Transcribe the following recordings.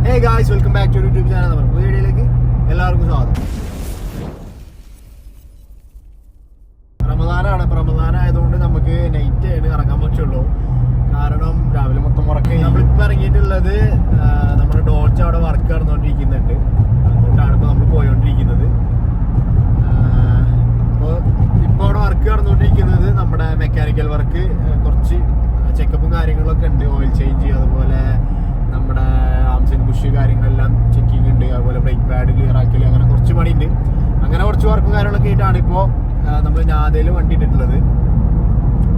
Hey guys, welcome back to YouTube channel. നമ്മുടെ വീഡിയോയിലേക്ക് എല്ലാവർക്കും സ്വാഗതം. റമദാനാണ്. റമദാൻ ആയതുകൊണ്ട് നമുക്ക് നൈറ്റ് ആയിട്ട് ഇറങ്ങാൻ പറ്റുള്ളൂ. കാരണം രാവിലെ മൊത്തം ഉറക്കം. നമ്മളിപ്പോൾ ഇറങ്ങിയിട്ടുള്ളത് നമ്മുടെ ഡോഡ്ജ് അവിടെ വർക്ക് നടന്നുകൊണ്ടിരിക്കുന്നുണ്ട്. അങ്ങോട്ടാണ് ഇപ്പോൾ നമ്മൾ പോയോണ്ടിരിക്കുന്നത്. ഇപ്പോൾ അവിടെ വർക്ക് നടന്നുകൊണ്ടിരിക്കുന്നത് നമ്മുടെ മെക്കാനിക്കൽ വർക്ക്, കുറച്ച് ചെക്കപ്പും കാര്യങ്ങളൊക്കെ ഉണ്ട്. ഓയിൽ ചേഞ്ച്, അതുപോലെ നമ്മുടെ ആംസ് ആൻഡ് ബുഷ് കാര്യങ്ങളെല്ലാം ചെക്കിങ് ഉണ്ട്. അതുപോലെ ബ്രേക്ക് പാഡ് ക്ലിയർ ആക്കൽ, അങ്ങനെ കുറച്ച് പണിയുണ്ട്. അങ്ങനെ കുറച്ച് വർക്കും കാര്യങ്ങളൊക്കെ ആയിട്ടാണ് ഇപ്പോൾ നമ്മൾ നാദയിൽ വണ്ടി ഇട്ടിട്ടുള്ളത്.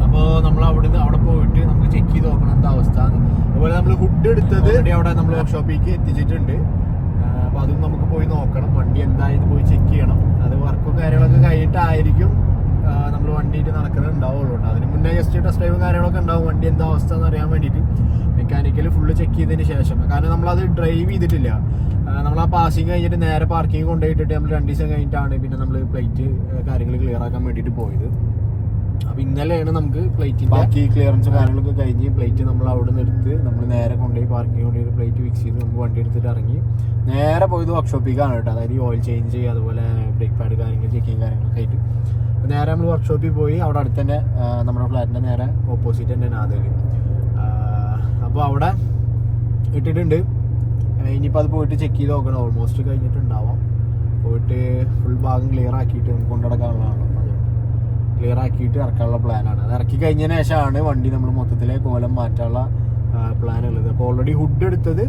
അപ്പോൾ നമ്മൾ അവിടെ പോയിട്ട് നമുക്ക് ചെക്ക് ചെയ്ത് നോക്കണം എന്താ അവസ്ഥ. അതുപോലെ നമ്മൾ ഹുഡ് എടുത്തത് അവിടെ നമ്മൾ വർക്ക്ഷോപ്പിലേക്ക് എത്തിച്ചിട്ടുണ്ട്. അപ്പോൾ അതും നമുക്ക് പോയി നോക്കണം, വണ്ടി എന്തായത് പോയി ചെക്ക് ചെയ്യണം. അത് വർക്കും കാര്യങ്ങളൊക്കെ കഴിഞ്ഞിട്ടായിരിക്കും നമ്മൾ വണ്ടിയിട്ട് നടക്കുന്നുണ്ടാവുള്ളൂ. അതിന് മുന്നേ ജസ്റ്റ് ടെസ്റ്റ് ഡ്രൈവും കാര്യങ്ങളൊക്കെ ഉണ്ടാവും, വണ്ടി എന്താ അവസ്ഥ എന്ന് അറിയാൻ വേണ്ടിയിട്ട്. മെക്കാനിക്കല് ഫുള്ള് ചെക്ക് ചെയ്തതിന് ശേഷം, കാരണം നമ്മളത് ഡ്രൈവ് ചെയ്തിട്ടില്ല. നമ്മൾ ആ പാസിങ് കഴിഞ്ഞിട്ട് നേരെ പാർക്കിംഗ് കൊണ്ടുപോയിട്ടിട്ട് നമ്മൾ 2 ദിവസം കഴിഞ്ഞിട്ടാണ് പിന്നെ നമ്മൾ പ്ലേറ്റ് കാര്യങ്ങൾ ക്ലിയർ ആക്കാൻ വേണ്ടിയിട്ട് പോയത്. അപ്പോൾ ഇന്നലെയാണ് നമുക്ക് പ്ലേറ്റിൻ്റെ ബാക്കി ക്ലിയറൻസ് കാര്യങ്ങളൊക്കെ കഴിഞ്ഞ് പ്ലേറ്റ് നമ്മൾ അവിടെ നിന്ന് എടുത്ത് നമ്മൾ നേരെ കൊണ്ടുപോയി പാർക്കിംഗ് കൊണ്ടുപോയി പ്ലേറ്റ് ഫിക്സ് ചെയ്ത് നമുക്ക് വണ്ടി എടുത്തിട്ട് ഇറങ്ങി നേരെ പോയത് വർക്ക്ഷോപ്പിലേക്കാണ് കേട്ടോ. അതായത് ഈ ഓയിൽ ചേഞ്ച്, അതുപോലെ ബ്രേക്ക് പാഡ് കാര്യങ്ങൾ ചെക്കിങ് കാര്യങ്ങളൊക്കെ ആയിട്ട് നേരെ നമ്മൾ വർക്ക്ഷോപ്പിൽ പോയി. അവിടെ അടുത്ത് തന്നെ നമ്മുടെ ഫ്ലാറ്റിൻ്റെ നേരെ ഓപ്പോസിറ്റ് തന്നെ നാദയിൽ. അപ്പോൾ അവിടെ ഇട്ടിട്ടുണ്ട്. ഇനിയിപ്പോൾ അത് പോയിട്ട് ചെക്ക് ചെയ്ത് നോക്കണം. ഓൾമോസ്റ്റ് കഴിഞ്ഞിട്ടുണ്ടാവാം. പോയിട്ട് ഫുൾ ഭാഗം ക്ലിയർ ആക്കിയിട്ട് നമുക്ക് കൊണ്ടുനടക്കാനുള്ളതാണ്. അതുകൊണ്ട് ക്ലിയർ ആക്കിയിട്ട് ഇറക്കാനുള്ള പ്ലാനാണ്. അത് ഇറക്കി കഴിഞ്ഞതിന് ശേഷമാണ് വണ്ടി നമ്മൾ മൊത്തത്തിലെ കോലം മാറ്റാനുള്ള പ്ലാൻ ഉള്ളത്. അപ്പോൾ ഓൾറെഡി ഹുഡ് എടുത്തത്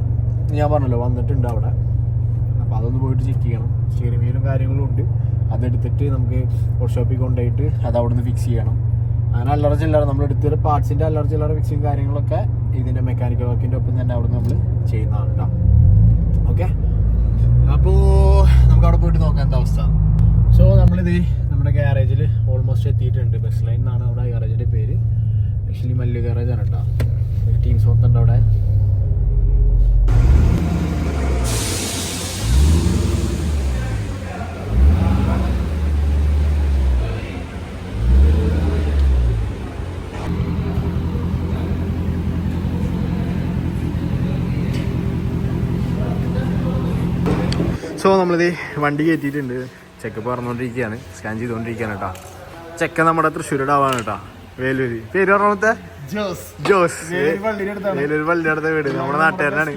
ഞാൻ പറഞ്ഞല്ലോ വന്നിട്ടുണ്ട് അവിടെ. അപ്പോൾ അതൊന്ന് പോയിട്ട് ചെക്ക് ചെയ്യണം. സ്റ്റിയറിംഗ് വീലും കാര്യങ്ങളും ഉണ്ട്. അതെടുത്തിട്ട് നമുക്ക് വർക്ക്ഷോപ്പിൽ കൊണ്ടുപോയിട്ട് അത് അവിടെ നിന്ന് ഫിക്സ് ചെയ്യണം. അങ്ങനെ അല്ലറ ചില്ലറ നമ്മൾ എടുത്തൊരു പാർട്സിൻ്റെ അല്ലറ ചില്ലറ ഫിക്സിങ് കാര്യങ്ങളൊക്കെ ഇതിൻ്റെ മെക്കാനിക്കൽ വർക്കിൻ്റെ ഒപ്പം തന്നെ അവിടെ നമ്മൾ ചെയ്യുന്നതാണ് കേട്ടോ. ഓക്കെ, അപ്പോൾ നമുക്ക് അവിടെ പോയിട്ട് നോക്കാം എന്താ അവസ്ഥ. സോ നമ്മളിത് നമ്മുടെ ഗ്യാരേജിൽ ഓൾമോസ്റ്റ് എത്തിയിട്ടുണ്ട്. ബസ് ലൈൻ എന്നാണ് അവിടെ ഗ്യാരേജിൻ്റെ പേര്. ആക്ച്വലി മല്ലു ഗ്യാരേജാണ് കേട്ടോ. ടീം സോത്തുണ്ട് അവിടെ. സോ നമ്മളിത് വണ്ടി കയറ്റിയിട്ടുണ്ട്. ചെക്കപ്പ് പറഞ്ഞുകൊണ്ടിരിക്കുകയാണ്, സ്കാൻ ചെയ്തുകൊണ്ടിരിക്കുകയാണ് കേട്ടോ. ചെക്ക നമ്മുടെ തൃശ്ശൂരുടെ ആവാണ് കേട്ടോ. വേലൂര്. പേര് പറഞ്ഞത്തെ ജോസ്. വേലൂർ പള്ളിയുടെ അടുത്ത വീട്, നമ്മുടെ നാട്ടുകാരനാണ്.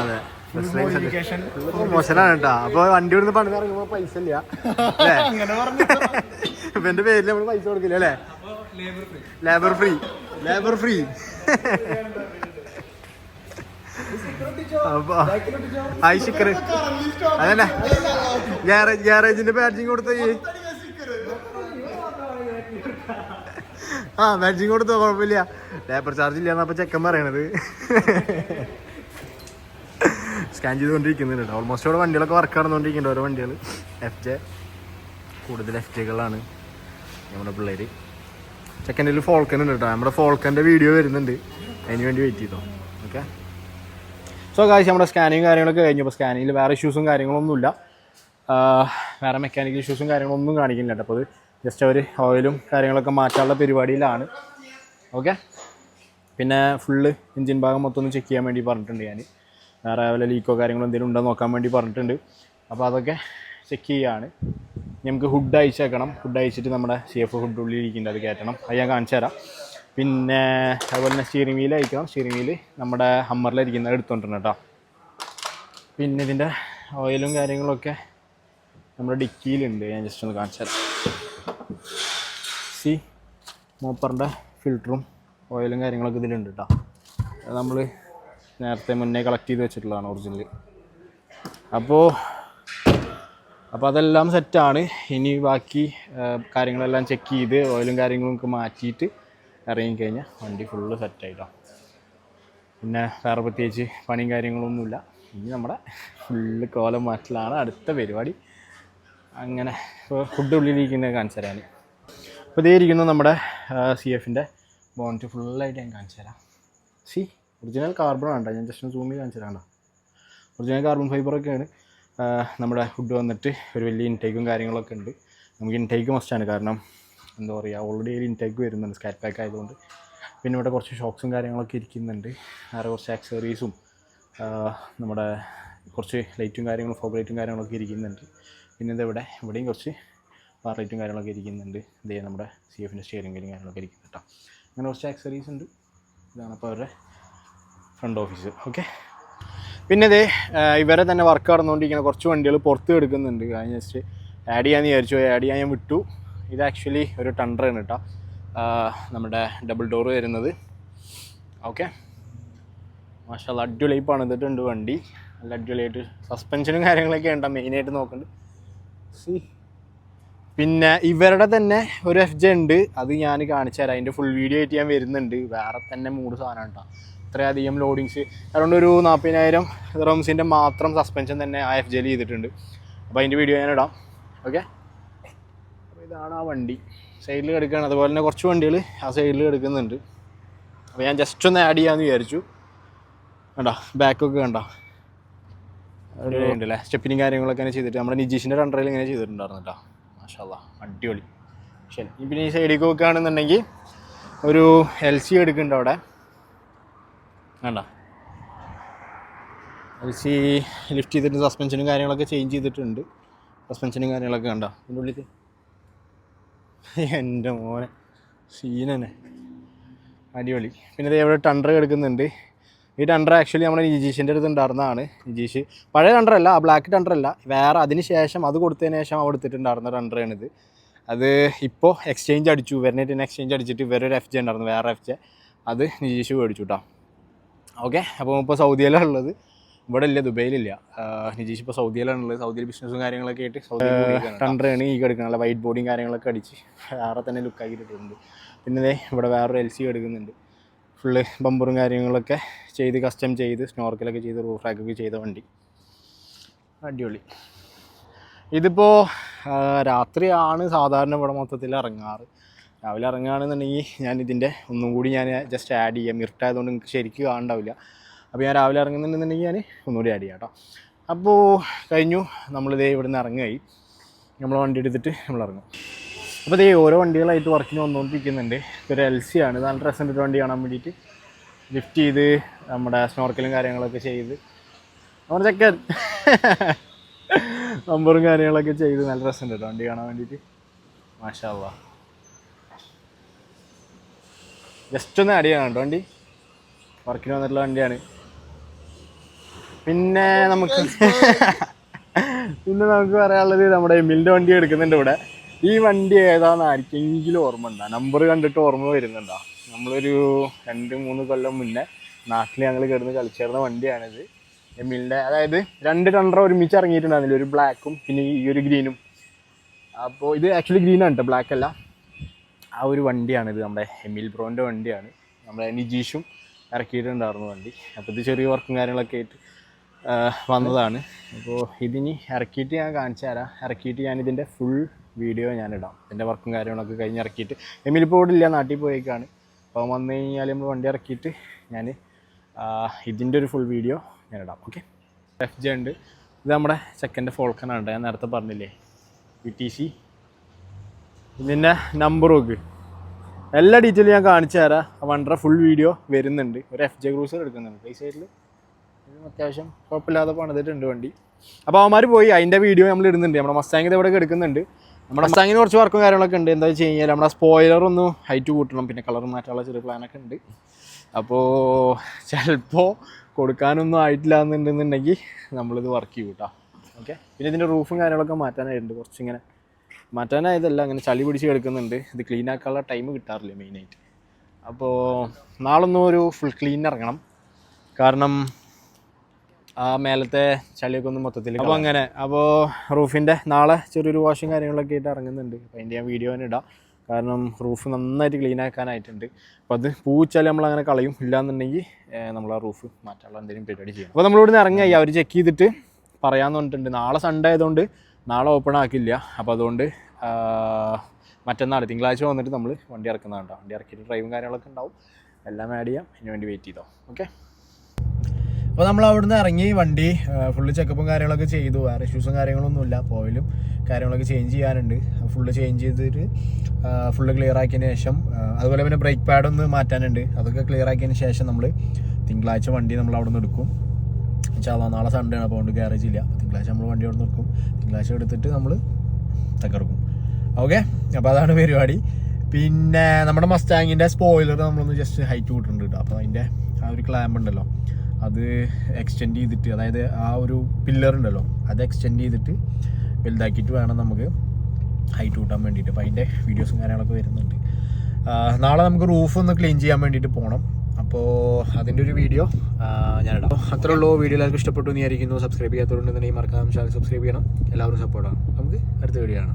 അതെ, മോശനാണ് കേട്ടോ. അപ്പൊ വണ്ടി ഇവിടുന്ന് പണി ഇറങ്ങുമ്പോ പൈസ ഇല്ല അല്ലേ? ഇപ്പൊ എന്റെ പേരിൽ നമ്മള് പൈസ കൊടുക്കില്ല അല്ലേ? Labour free. അതന്നെ ഗ്യാരേജിന്റെ ബാഡ്ജിങ് കൊടുത്ത ബാഡ്ജിങ് കൊടുത്തോ, കുഴപ്പമില്ല. ലേബർ ചാർജ് ഇല്ലാന്ന് അപ്പൊ ചെക്കൻ പറയണത്. സ്കാൻ ചെയ്തുകൊണ്ടിരിക്കുന്നുണ്ട്. ഓൾമോസ്റ്റ് അവിടെ വണ്ടികളൊക്കെ വർക്ക് നടന്നുകൊണ്ടിരിക്കുന്നുണ്ട്. ഓരോ വണ്ടികൾ FJ, കൂടുതൽ FJകളാണ് നമ്മുടെ പിള്ളേര്. ചെക്കൻ്റെ ഫോൾക്കൻ ഉണ്ട് കേട്ടോ. നമ്മുടെ ഫോൾക്കൻ്റെ വീഡിയോ വരുന്നുണ്ട്, അതിന് വേണ്ടി വെയിറ്റ് ചെയ്തോ. ഓക്കെ, സോ ഗായ്സ് നമ്മുടെ സ്കാനിങ് കാര്യങ്ങളൊക്കെ കഴിഞ്ഞു. അപ്പോൾ സ്കാനിങ്ങിൽ വേറെ ഇഷ്യൂസും കാര്യങ്ങളൊന്നുമില്ല. വേറെ മെക്കാനിക്കൽ ഇഷ്യൂസും കാര്യങ്ങളൊന്നും കാണിക്കുന്നില്ല കേട്ടോ. അപ്പോൾ അത് ജസ്റ്റ് അവർ ഓയിലും കാര്യങ്ങളൊക്കെ മാറ്റാനുള്ള പരിപാടിയിലാണ്. ഓക്കെ, പിന്നെ ഫുള്ള് എൻജിൻ ഭാഗം മൊത്തം ഒന്ന് ചെക്ക് ചെയ്യാൻ വേണ്ടി പറഞ്ഞിട്ടുണ്ട് ഞാൻ. വേറെ വല്ല ലീക്കോ കാര്യങ്ങളോ എന്തെങ്കിലും ഉണ്ടോ നോക്കാൻ വേണ്ടി പറഞ്ഞിട്ടുണ്ട്. അപ്പോൾ അതൊക്കെ ചെക്ക് ചെയ്യുകയാണ്. നമുക്ക് ഹുഡ് അയച്ചേക്കണം. ഹുഡ് അയച്ചിട്ട് നമ്മുടെ CF ഹുഡ് ഉള്ളിൽ ഇരിക്കുന്നുണ്ട്, അത് കയറ്റണം. അത് ഞാൻ കാണിച്ചു തരാം. പിന്നെ അതുപോലെ തന്നെ സ്റ്റിയറിംഗ് വീൽ അയക്കണം. സ്റ്റിയറിംഗ് വീല് നമ്മുടെ ഹമ്മറിലിരിക്കുന്നത് എടുത്തോണ്ടിരുന്നു കേട്ടോ. പിന്നെ ഇതിൻ്റെ ഓയിലും കാര്യങ്ങളൊക്കെ നമ്മുടെ ഡിക്കിയിലുണ്ട്. ഞാൻ ജസ്റ്റ് ഒന്ന് കാണിച്ചു തരാം. മോപ്പറിൻ്റെ ഫിൽറ്ററും ഓയിലും കാര്യങ്ങളൊക്കെ ഇതിലുണ്ട് കേട്ടോ. അത് നമ്മൾ നേരത്തെ മുന്നേ കളക്ട് ചെയ്ത് വെച്ചിട്ടുള്ളതാണ് ഒറിജിനൽ. അപ്പോൾ അതെല്ലാം സെറ്റാണ്. ഇനി ബാക്കി കാര്യങ്ങളെല്ലാം ചെക്ക് ചെയ്ത് ഓയിലും കാര്യങ്ങളൊക്കെ മാറ്റിയിട്ട് ഇറങ്ങിക്കഴിഞ്ഞാൽ വണ്ടി ഫുള്ള് സെറ്റായിട്ടോ. പിന്നെ വേറെ പ്രത്യേകിച്ച് പണിയും കാര്യങ്ങളൊന്നുമില്ല. ഇനി നമ്മുടെ ഫുള്ള് കോലം മാറ്റലാണ് അടുത്ത പരിപാടി. അങ്ങനെ ഫുഡ് ഉള്ളിലിരിക്കുന്നത് കാണിച്ചു തരാൻ. അപ്പോൾ ഇതേ ഇരിക്കുന്നത് നമ്മുടെ CFൻ്റെ ബോണറ്റ് ഫുള്ളായിട്ട് ഞാൻ കാണിച്ചു തരാം. ഒറിജിനൽ കാർബൺ ആണ്. ഞാൻ ജസ്റ്റ് സൂം ചെയ്ത് കാണിച്ചു തരാം. ഒറിജിനൽ കാർബൺ ഫൈബറൊക്കെയാണ്. നമ്മുടെ ഹുഡ് വന്നിട്ട് ഒരു വലിയ ഇൻടേക്കും കാര്യങ്ങളൊക്കെ ഉണ്ട്. നമുക്ക് ഇൻടേക്ക് മസ്റ്റാണ്, കാരണം എന്താ പറയുക, ഓൾറെഡി ഒരു ഇൻടേക്ക് വരുന്നുണ്ട് സ്കാറ്റ് പാക്ക് ആയതുകൊണ്ട്. പിന്നെ ഇവിടെ കുറച്ച് ഷോക്സും കാര്യങ്ങളൊക്കെ ഇരിക്കുന്നുണ്ട്. വേറെ കുറച്ച് ആക്സസറീസും നമ്മുടെ കുറച്ച് ലൈറ്റും കാര്യങ്ങളും ഫോഗ് ലൈറ്റും കാര്യങ്ങളൊക്കെ ഇരിക്കുന്നുണ്ട്. പിന്നെ ഇവിടെയും കുറച്ച് ബാർ ലൈറ്റും കാര്യങ്ങളൊക്കെ ഇരിക്കുന്നുണ്ട്. ഇതേ നമ്മുടെ CF-ൻ്റെ സ്റ്റിയറിംഗ് വീലും കാര്യങ്ങളൊക്കെ ഇരിക്കുന്നുണ്ട് കേട്ടോ. അങ്ങനെ കുറച്ച് ആക്സറീസ് ഉണ്ട്. ഇതാണ് അപ്പോൾ അവരുടെ ഫ്രണ്ട് ഓഫീസ്. ഓക്കെ, പിന്നെ ഇവരെ തന്നെ വർക്ക് നടന്നുകൊണ്ടിരിക്കുന്ന കുറച്ച് വണ്ടികൾ പുറത്ത് എടുക്കുന്നുണ്ട്. ഞാൻ ജസ്റ്റ് ആഡ് ചെയ്യാമെന്ന് വിചാരിച്ചു. ആഡ് ചെയ്യാൻ ഞാൻ വിട്ടു. ഇത് ആക്ച്വലി ഒരു ടണ്ടറാണ് കേട്ടോ, നമ്മുടെ ഡബിൾ ഡോർ വരുന്നത്. ഓക്കെ, മാഷാഅല്ലാ അടിപൊളി പണിതിട്ടുണ്ട് വണ്ടി. നല്ല അടിപൊളിയായിട്ട് സസ്പെൻഷനും കാര്യങ്ങളൊക്കെ ഉണ്ടാകും മെയിനായിട്ട് നോക്കുന്നുണ്ട്. പിന്നെ ഇവരുടെ തന്നെ ഒരു FJ ഉണ്ട്, അത് ഞാൻ കാണിച്ചു തരാം. അതിൻ്റെ ഫുൾ വീഡിയോ ആയിട്ട് ഞാൻ വരുന്നുണ്ട്. വേറെ തന്നെ മൂഡ് സാധനം കേട്ടോ, ഇത്രയധികം ലോഡിങ്സ്. അതുകൊണ്ട് ഒരു 40,000 റംസിൻ്റെ മാത്രം സസ്പെൻഷൻ തന്നെ ആ FJയിൽ ചെയ്തിട്ടുണ്ട്. അപ്പോൾ അതിൻ്റെ വീഡിയോ ഞാൻ ഇടാം. ഓക്കെ, അപ്പോൾ ഇതാണ് ആ വണ്ടി സൈഡിൽ കിടക്കുകയാണ്. അതുപോലെ തന്നെ കുറച്ച് വണ്ടികൾ ആ സൈഡിൽ കിടക്കുന്നുണ്ട്. അപ്പോൾ ഞാൻ ജസ്റ്റ് ഒന്ന് ആഡ് ചെയ്യാമെന്ന് വിചാരിച്ചു. കണ്ടോ ബാക്കൊക്കെ കണ്ടോ, ഒരു ഉണ്ടല്ലേ സ്റ്റെപ്പിനും കാര്യങ്ങളൊക്കെ ഇങ്ങനെ ചെയ്തിട്ട് നമ്മുടെ നിജീഷിൻ്റെ ടണ്ടറിൽ ഇങ്ങനെ ചെയ്തിട്ടുണ്ടായിരുന്നു കേട്ടോ. മാഷാഅല്ലാ അടിപൊളി. ശരി, പിന്നെ ഈ സൈഡിലേക്ക് നോക്കുകയാണെന്നുണ്ടെങ്കിൽ ഒരു LC എടുക്കുന്നുണ്ട് അവിടെ. വേണ്ട LC ലിഫ്റ്റ് ചെയ്തിട്ട് സസ്പെൻഷനും കാര്യങ്ങളൊക്കെ ചേഞ്ച് ചെയ്തിട്ടുണ്ട്. സസ്പെൻഷനും കാര്യങ്ങളൊക്കെ കണ്ടോ ഇതിൻ്റെ ഉള്ളിൽ. എൻ്റെ മോനെ സീനന്നെ അടിപൊളി. പിന്നെ ഇത് ഇവിടെ ടണ്ടർ എടുക്കുന്നുണ്ട്. ഈ ടണ്ടർ ആക്ച്വലി നമ്മുടെ നിജീഷിൻ്റെ അടുത്ത് ഉണ്ടായിരുന്നതാണ്. നിജീഷ് പഴയ ടണ്ടറല്ല, ആ ബ്ലാക്ക് ടണ്ടറല്ല, വേറെ അതിന് ശേഷം അത് കൊടുത്തതിന് ശേഷം അവിടെ എടുത്തിട്ടുണ്ടായിരുന്ന ടണ്ടറാണിത്. അത് ഇപ്പോൾ എക്സ്ചേഞ്ച് അടിച്ചു, ഇവരിനായിട്ട് എക്സ്ചേഞ്ച് അടിച്ചിട്ട് ഇവരൊരു FJ ഉണ്ടായിരുന്നു, വേറെ FJ, അത് നിജീഷ് മേടിച്ചു കേട്ടോ. ഓക്കെ, അപ്പോൾ ഇപ്പോൾ സൗദിയിലാണ് ഉള്ളത്, ഇവിടെ ഇല്ല, ദുബൈയിലില്ല. നിജീഷ് ഇപ്പോൾ സൗദിയിലാണുള്ളത്. സൗദിയിൽ ബിസിനസ്സും കാര്യങ്ങളൊക്കെ ആയിട്ട് ടണ്ടറാണ് ഈ എടുക്കുന്നത്. വൈറ്റ് ബോഡിയും കാര്യങ്ങളൊക്കെ അടിച്ച് വേറെ തന്നെ ലുക്കാക്കിയിട്ടുണ്ട്. പിന്നെ ഇവിടെ വേറൊരു LC എടുക്കുന്നുണ്ട്. ഫുള്ള് ബമ്പറും കാര്യങ്ങളൊക്കെ ചെയ്ത് കസ്റ്റം ചെയ്ത് സ്നോർക്കലൊക്കെ ചെയ്ത് റൂഫ് റാക്കൊക്കെ ചെയ്ത വണ്ടി അടിപൊളി. ഇതിപ്പോൾ രാത്രിയാണ് സാധാരണ ഇവിടെ മൊത്തത്തിൽ ഇറങ്ങാറ്. രാവിലെ ഇറങ്ങുകയാണെന്നുണ്ടെങ്കിൽ ഞാൻ ഇതിൻ്റെ ഒന്നും കൂടി ഞാൻ ജസ്റ്റ് ആഡ് ചെയ്യാം. ഇരുട്ടായതുകൊണ്ട് നിങ്ങൾക്ക് ശരിക്കും കാണണ്ടാവില്ല. അപ്പോൾ ഞാൻ രാവിലെ ഇറങ്ങുന്നുണ്ടെന്നുണ്ടെങ്കിൽ ഞാൻ ഒന്നുകൂടി ആഡ് ചെയ്യാം കേട്ടോ. അപ്പോൾ കഴിഞ്ഞു, നമ്മളിതേ ഇവിടെ നിന്ന് ഇറങ്ങുകയായി. നമ്മൾ വണ്ടി എടുത്തിട്ട് നമ്മൾ ഇറങ്ങും. അപ്പോൾ ഇതേ ഓരോ വണ്ടികളായിട്ട് വർക്കിന് വന്നുകൊണ്ടിരിക്കുന്നുണ്ട്. ഒരു LC ആണ്, നല്ല രസമുണ്ട് വണ്ടി കാണാൻ വേണ്ടിയിട്ട്. ലിഫ്റ്റ് ചെയ്ത് നമ്മുടെ സ്നോർക്കലും കാര്യങ്ങളൊക്കെ ചെയ്ത് നമ്മുടെ ചെക്കൻ നമ്പറും കാര്യങ്ങളൊക്കെ ചെയ്ത് നല്ല രസമുണ്ട് കേട്ടോ വണ്ടി കാണാൻ വേണ്ടിയിട്ട്. മാഷാഅല്ലാ ജസ്റ്റ് ഒന്ന് ആഡ് ചെയ്യണം കേട്ടോ. വണ്ടി വർക്കിന് വന്നിട്ടുള്ള വണ്ടിയാണ്. പിന്നെ നമുക്ക് പറയാനുള്ളത് നമ്മുടെ എമിലിൻ്റെ വണ്ടി എടുക്കുന്നുണ്ട് ഇവിടെ. ഈ വണ്ടി ഏതാണെന്ന് ആർക്കെങ്കിലും ഓർമ്മ ഉണ്ടോ? നമ്പർ കണ്ടിട്ട് ഓർമ്മ വരുന്നുണ്ടോ? നമ്മളൊരു 2-3 കൊല്ലം മുന്നേ നാട്ടിൽ ഞങ്ങൾ കിടന്ന് കളിച്ചേർന്ന വണ്ടിയാണിത്, എമിലിൻ്റെ. അതായത് 2 ടണ്ടർ ഒരുമിച്ച് ഇറങ്ങിയിട്ടുണ്ടായിരുന്നില്ല, ഒരു ബ്ലാക്കും പിന്നെ ഈ ഒരു ഗ്രീനും. അപ്പോൾ ഇത് ആക്ച്വലി ഗ്രീനാണ് കേട്ടോ, ബ്ലാക്ക് അല്ല. ആ ഒരു വണ്ടിയാണിത്, നമ്മുടെ എമിൽ ബ്രോൻ്റെ വണ്ടിയാണ്. നമ്മുടെ നിജീഷും ഇറക്കിയിട്ടുണ്ടായിരുന്നു വണ്ടി. അപ്പോൾ ഇത് ചെറിയ വർക്കും കാര്യങ്ങളൊക്കെ ആയിട്ട് വന്നതാണ്. അപ്പോൾ ഇതിനി ഇറക്കിയിട്ട് ഞാൻ കാണിച്ചു തരാം. ഇറക്കിയിട്ട് ഞാനിതിൻ്റെ ഫുൾ വീഡിയോ ഞാനിടാം. ഇതിൻ്റെ വർക്കും കാര്യങ്ങളൊക്കെ കഴിഞ്ഞ് ഇറക്കിയിട്ട്. എമിലിപ്പോൾ ഇവിടെ ഇല്ല, നാട്ടിൽ പോയേക്കാണ്. അപ്പോൾ വന്നു കഴിഞ്ഞാൽ നമ്മൾ വണ്ടി ഇറക്കിയിട്ട് ഞാൻ ഇതിൻ്റെ ഒരു ഫുൾ വീഡിയോ ഞാനിടാം. ഓക്കെ, FJ ഉണ്ട്. ഇത് നമ്മുടെ സെക്കൻഡ് ഫോൾക്കനാണ്, ഞാൻ നേരത്തെ പറഞ്ഞില്ലേ, VTC. ഇതിൻ്റെ നമ്പർ നോക്ക്, എല്ലാ ഡീറ്റെയിലും ഞാൻ കാണിച്ചു തരാം. വണ്ടറെ ഫുൾ വീഡിയോ വരുന്നുണ്ട്. ഒരു FJ ക്രൂസർ എടുക്കുന്നുണ്ട് ഈ സൈഡിൽ. അത്യാവശ്യം കുഴപ്പമില്ലാതെ പണിതിട്ടുണ്ട് വണ്ടി. അപ്പോൾ അവന്മാർ പോയി, അതിൻ്റെ വീഡിയോ നമ്മൾ ഇടുന്നുണ്ട്. നമ്മുടെ മസ്താങ് ഇവിടെ എടുക്കുന്നുണ്ട്. നമ്മുടെ മസ്താങ്ങിന് കുറച്ച് വർക്കും കാര്യങ്ങളൊക്കെ ഉണ്ട്. എന്താ വെച്ച് കഴിഞ്ഞാൽ നമ്മുടെ സ്പോയിലറൊന്ന് ഹൈറ്റ് കൂട്ടണം, പിന്നെ കളർ മാറ്റാനുള്ള ചെറിയ പ്ലാനൊക്കെ ഉണ്ട്. അപ്പോൾ ചിലപ്പോൾ കൊടുക്കാനൊന്നും ആയിട്ടില്ല എന്നുണ്ടെന്നുണ്ടെങ്കിൽ നമ്മളിത് വർക്ക് ചെയ്യും കേട്ടോ. ഓക്കെ, പിന്നെ ഇതിൻ്റെ റൂഫും കാര്യങ്ങളൊക്കെ മാറ്റാനായിട്ടുണ്ട്. കുറച്ചിങ്ങനെ മാറ്റാനായതല്ല, അങ്ങനെ ചളി പിടിച്ച് കിടക്കുന്നുണ്ട്. ഇത് ക്ലീൻ ആക്കാനുള്ള ടൈം കിട്ടാറില്ല മെയിനായിട്ട്. അപ്പോൾ നാളൊന്നും ഒരു ഫുൾ ക്ലീൻ ഇറങ്ങണം, കാരണം ആ മേലത്തെ ചളിയൊക്കെ ഒന്ന് മൊത്തത്തിൽ. അപ്പോൾ അങ്ങനെ, അപ്പോൾ റൂഫിൻ്റെ നാളെ ചെറിയൊരു വാഷും കാര്യങ്ങളൊക്കെ ആയിട്ട് ഇറങ്ങുന്നുണ്ട്. അപ്പോൾ അതിൻ്റെ ഞാൻ വീഡിയോ തന്നെ ഇടാം, കാരണം റൂഫ് നന്നായിട്ട് ക്ലീൻ ആക്കാനായിട്ടുണ്ട്. അപ്പോൾ അത് പൂച്ചാൽ നമ്മളങ്ങനെ കളയും, ഇല്ലയെന്നുണ്ടെങ്കിൽ നമ്മൾ ആ റൂഫ് മാറ്റാനുള്ള എന്തെങ്കിലും പരിപാടി ചെയ്യും. അപ്പോൾ നമ്മളിവിടുന്ന് ഇറങ്ങി അവർ ചെക്ക് ചെയ്തിട്ട് പറയാമെന്ന് പറഞ്ഞിട്ടുണ്ട്. നാളെ സൺഡേ ആയതുകൊണ്ട് നാളെ ഓപ്പൺ ആക്കില്ല. അപ്പോൾ അതുകൊണ്ട് മറ്റന്നാൾ തിങ്കളാഴ്ച വന്നിട്ട് നമ്മൾ വണ്ടി ഇറക്കുന്നതാണ് കേട്ടോ. വണ്ടി ഇറക്കിയിട്ട് ഡ്രൈവും കാര്യങ്ങളൊക്കെ ഉണ്ടാവും, എല്ലാം ആഡ് ചെയ്യാം. ഇതിന് വേണ്ടി വെയിറ്റ് ചെയ്തോ. ഓക്കെ, അപ്പോൾ നമ്മൾ അവിടുന്ന് ഇറങ്ങി വണ്ടി ഫുള്ള് ചെക്കപ്പും കാര്യങ്ങളൊക്കെ ചെയ്തു. വേറെ ഇഷ്യൂസും കാര്യങ്ങളൊന്നുമില്ല. ഓയിലും കാര്യങ്ങളൊക്കെ ചേഞ്ച് ചെയ്യാനുണ്ട്. ഫുള്ള് ചേഞ്ച് ചെയ്തിട്ട് ഫുള്ള് ക്ലിയർ ആക്കിയതിന് ശേഷം, അതുപോലെ പിന്നെ ബ്രേക്ക് പാഡൊന്ന് മാറ്റാനുണ്ട്. അതൊക്കെ ക്ലിയർ ആക്കിയതിന് ശേഷം നമ്മൾ തിങ്കളാഴ്ച വണ്ടി നമ്മൾ അവിടെ നിന്ന് എടുക്കും. ഇൻഷാല്ലാ നാളെ സൺഡേ ആണ്, അപ്പോൾ അതുകൊണ്ട് ഗ്യാരേജ് ഇല്ല. തിങ്കളാഴ്ച നമ്മൾ വണ്ടി അവിടെ നിർക്കും, തിങ്കളാഴ്ച എടുത്തിട്ട് നമ്മൾ തകർക്കും. ഓക്കെ, അപ്പോൾ അതാണ് പരിപാടി. പിന്നെ നമ്മുടെ മസ്റ്റാങ്ങിൻ്റെ സ്പോയിലർ നമ്മളൊന്ന് ജസ്റ്റ് ഹൈറ്റ് കൂട്ടുന്നുണ്ട് കേട്ടോ. അപ്പോൾ അതിൻ്റെ ആ ഒരു ക്ലാമ്പ് ഉണ്ടല്ലോ അത് എക്സ്റ്റെൻഡ് ചെയ്തിട്ട്, അതായത് ആ ഒരു പില്ലർ ഉണ്ടല്ലോ അത് എക്സ്റ്റെൻഡ് ചെയ്തിട്ട് വലുതാക്കിയിട്ട് വേണം നമുക്ക് ഹൈറ്റ് കൂട്ടാൻ വേണ്ടിയിട്ട്. അപ്പോൾ അതിൻ്റെ വീഡിയോസും കാര്യങ്ങളൊക്കെ വരുന്നുണ്ട്. നാളെ നമുക്ക് റൂഫ് ഒന്ന് ക്ലീൻ ചെയ്യാൻ വേണ്ടിയിട്ട് പോകണം. അപ്പോൾ അതിൻ്റെ ഒരു വീഡിയോ ഞാനിടാം. അത്രേ ഉള്ളൂ. വീഡിയോ എല്ലാവർക്കും ഇഷ്ടപ്പെട്ടു എന്ന് വിചാരിക്കുന്നു. സബ്സ്ക്രൈബ് ചെയ്യാത്തതുകൊണ്ടെന്നുണ്ടെങ്കിൽ മറക്കാതെ ചാനൽ സബ്സ്ക്രൈബ് ചെയ്യണം. എല്ലാവരും സപ്പോർട്ടാണ്. നമുക്ക് അടുത്ത വീഡിയോ ആണ്.